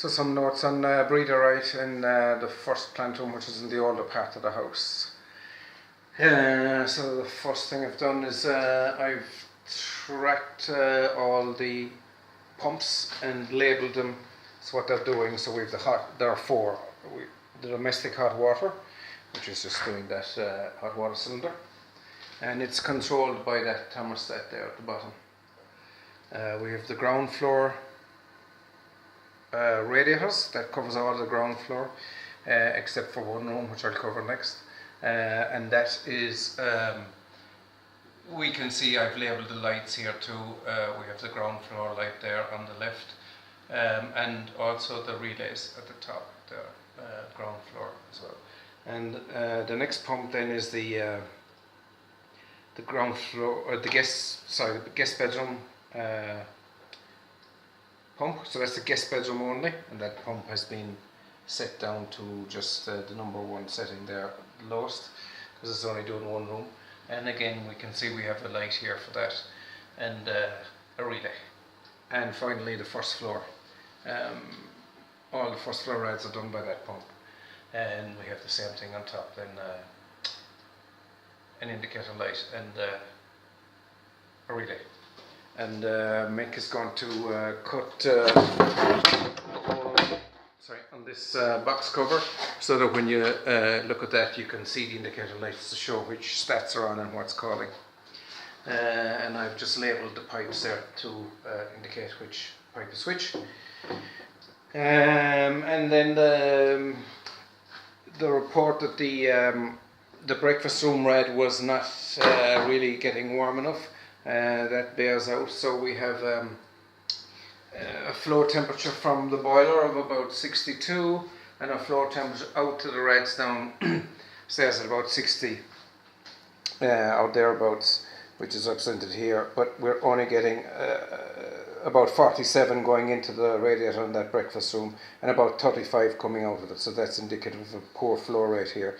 So some notes on breda Wright in the first plant room, which is in the older part of the house. So the first thing I've done is I've tracked all the pumps and labelled them, so what they're doing. So we've there are four. The domestic hot water, which is just doing that hot water cylinder, and it's controlled by that thermostat there at the bottom. We have the ground floor radiators that covers all the ground floor except for one room, which I'll cover next, and that is we can see I've labelled the lights here too. We have the ground floor light there on the left, and also the relays at the top, the ground floor as well. And the next pump then is the ground floor, or the guest bedroom pump. So that's the guest bedroom only, and that pump has been set down to just the number one setting there, lowest, because it's only doing one room. And again, we can see we have a light here for that, and a relay. And finally the first floor. All the first floor rads are done by that pump, and we have the same thing on top, then an indicator light and a relay. And Mick is going to cut on this box cover, so that when you look at that, you can see the indicator lights to show which stats are on and what's calling. And I've just labelled the pipes there to indicate which pipe is which. And then the report that the breakfast room rad was not really getting warm enough. That bears out. So we have a floor temperature from the boiler of about 62, and a floor temperature out to the rads down stays at about 60 or thereabouts, which is represented here. But we're only getting about 47 going into the radiator in that breakfast room, and about 35 coming out of it. So that's indicative of a poor flow rate here,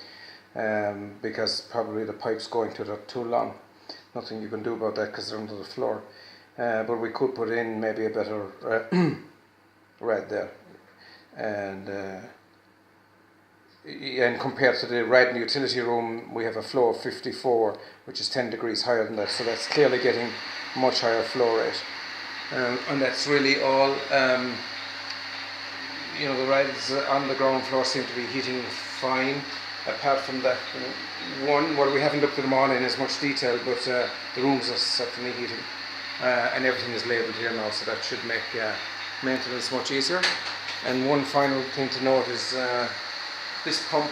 because probably the pipes going to it are too long. Nothing you can do about that because they're under the floor, but we could put in maybe a better rad there, and compared to the rad in the utility room, we have a flow of 54, which is 10 degrees higher than that, so that's clearly getting much higher flow rate. And that's really all. The rads on the ground floor seem to be heating fine. Apart from that one, we haven't looked at them all in as much detail, but the rooms are certainly heating, and everything is labelled here now, so that should make maintenance much easier. And one final thing to note is this pump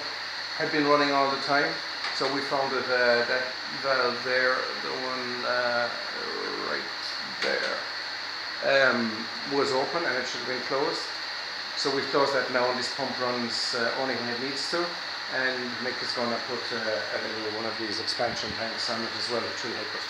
had been running all the time, so we found that that valve there, the one right there, was open, and it should have been closed. So we've closed that now, and this pump runs only when it needs to. And Mick is going to put a little one of these expansion tanks on it as well, which will help it.